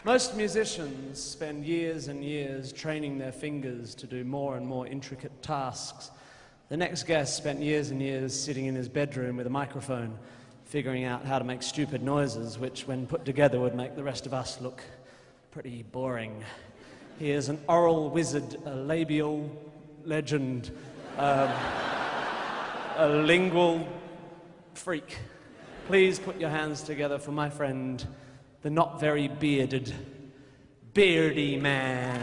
Most musicians spend years and years training their fingers to do more and more intricate tasks. The next guest spent years and years sitting in his bedroom with a microphone, figuring out how to make stupid noises, which, when put together, would make the rest of us look pretty boring. He is an oral wizard, a labial legend, a lingual freak. Please put your hands together for my friend, the not very bearded Beardyman.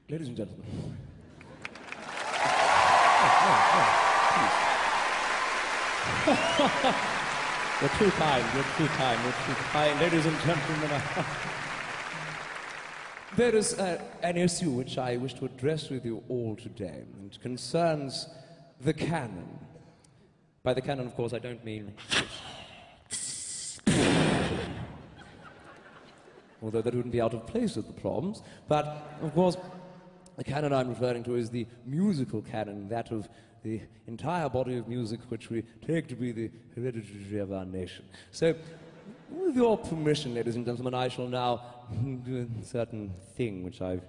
Ladies and gentlemen. You're too kind, you're too kind, you're too kind. Ladies and gentlemen, there is an issue which I wish to address with you all today. It concerns the canon. By the canon, of course, I don't mean... although that wouldn't be out of place at the Proms. But, of course, the canon I'm referring to is the musical canon, that of the entire body of music which we take to be the hereditary of our nation. So, with your permission, ladies and gentlemen, I shall now do a certain thing which I've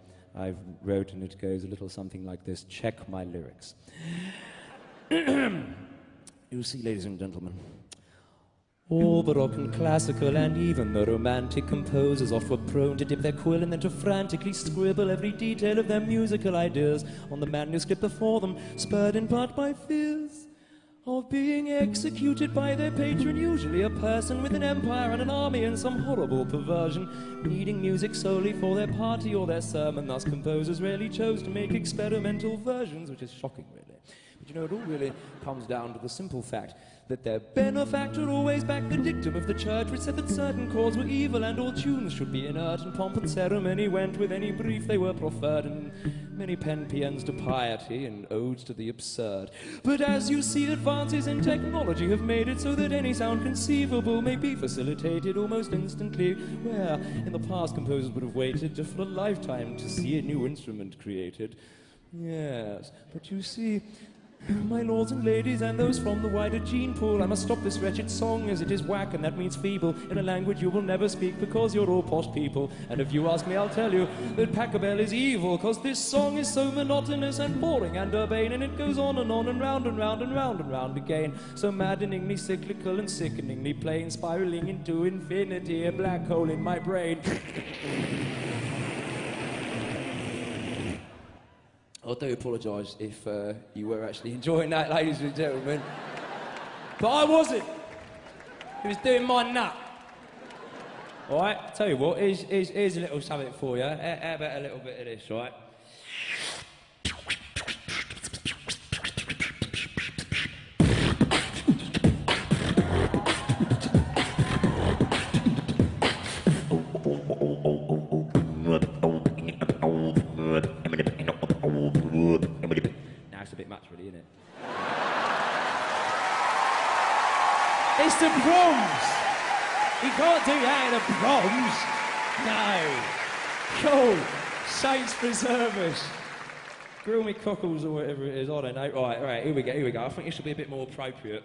wrote, and it goes a little something like this. Check my lyrics. You see, ladies and gentlemen, all Baroque and classical and even the romantic composers oft were prone to dip their quill and then to frantically scribble every detail of their musical ideas on the manuscript before them, spurred in part by fears of being executed by their patron, usually a person with an empire and an army and some horrible perversion, needing music solely for their party or their sermon. Thus composers rarely chose to make experimental versions, which is shocking, really. But you know, it all really comes down to the simple fact that their benefactor always backed the dictum of the church, which said that certain chords were evil and all tunes should be inert, and pomp and ceremony went with any brief they were proffered, and many penned paeans to piety and odes to the absurd. But as you see, advances in technology have made it so that any sound conceivable may be facilitated almost instantly, where in the past composers would have waited just for a lifetime to see a new instrument created. Yes, but you see, my lords and ladies, and those from the wider gene pool, I must stop this wretched song as it is whack, and that means feeble, in a language you will never speak because you're all posh people. And if you ask me, I'll tell you that Pachelbel is evil, cause this song is so monotonous and boring and urbane, and it goes on and round and round and round and round again. So maddeningly cyclical and sickeningly plain, spiraling into infinity, a black hole in my brain. I do apologise if you were actually enjoying that, ladies and gentlemen. But I wasn't. He was doing my nut. All right, tell you what, here's a little something for you. How about a little bit of this, right? Now it's a bit much, really, isn't it? It's the Proms! You can't do that in the Proms! No! Cool! Saints preserve us! Grill me cockles or whatever it is, I don't know. Right, here we go. I think this will be a bit more appropriate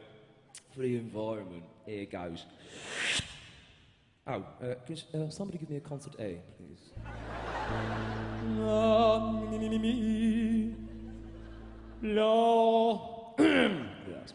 for the environment. Here goes. Oh, can somebody give me a concert A, please? La. Yes.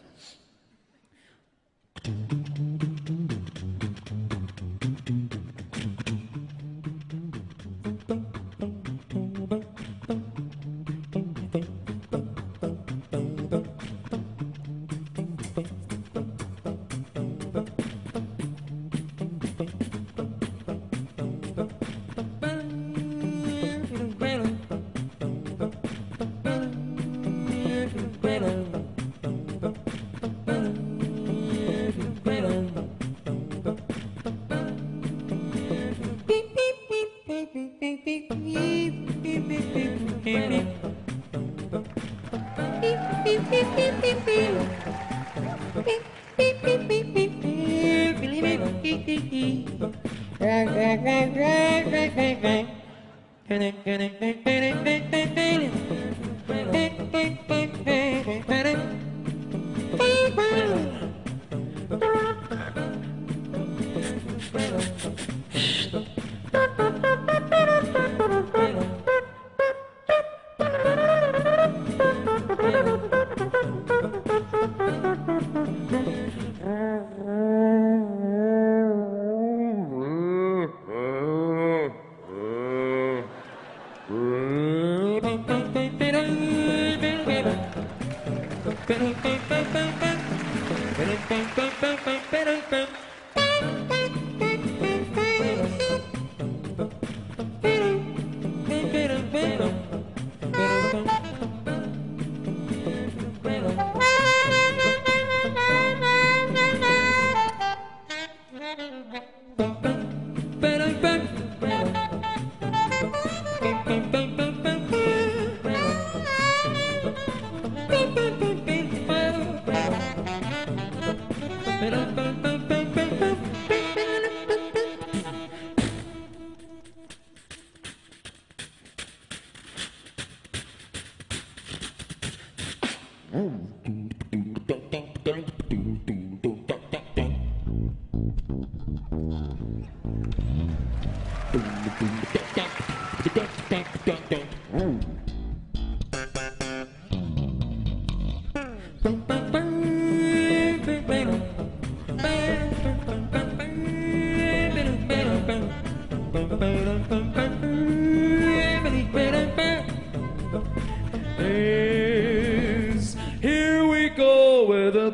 Here we go with a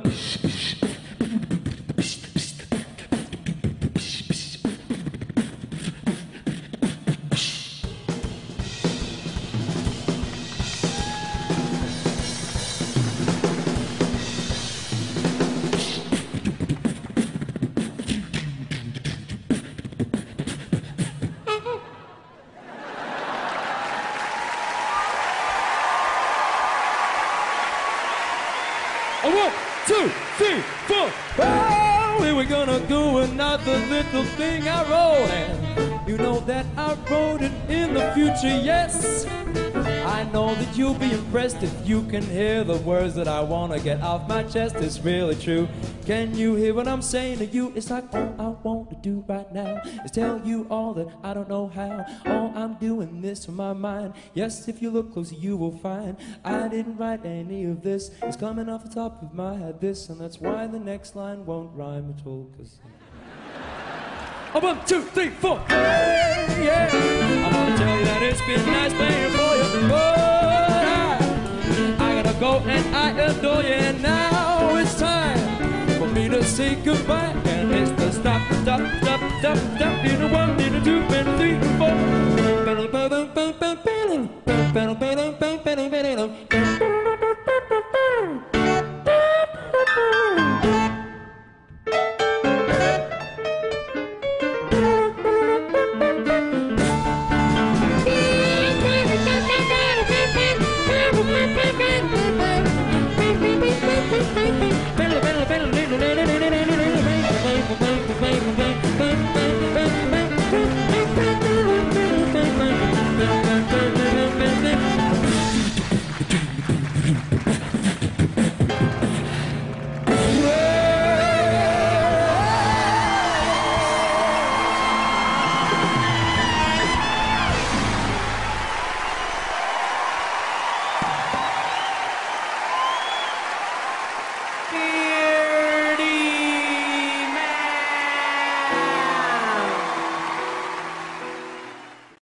through another little thing I wrote, and you know that I wrote it in the future, yes. I know that you'll be impressed if you can hear the words that I want to get off my chest. It's really true. Can you hear what I'm saying to you? It's like all I want to do right now is tell you all that I don't know how. All I'm doing this from my mind. Yes, if you look closer you will find I didn't write any of this. It's coming off the top of my head, this, and that's why the next line won't rhyme at all. 'Cause oh, 1, 2, 3, 4. Hey, yeah. I want to tell you that it's been nice playing for you, but I gotta go and I adore you, and now it's time for me to say goodbye. And it's the stop, stop, stop, stop, stop. You know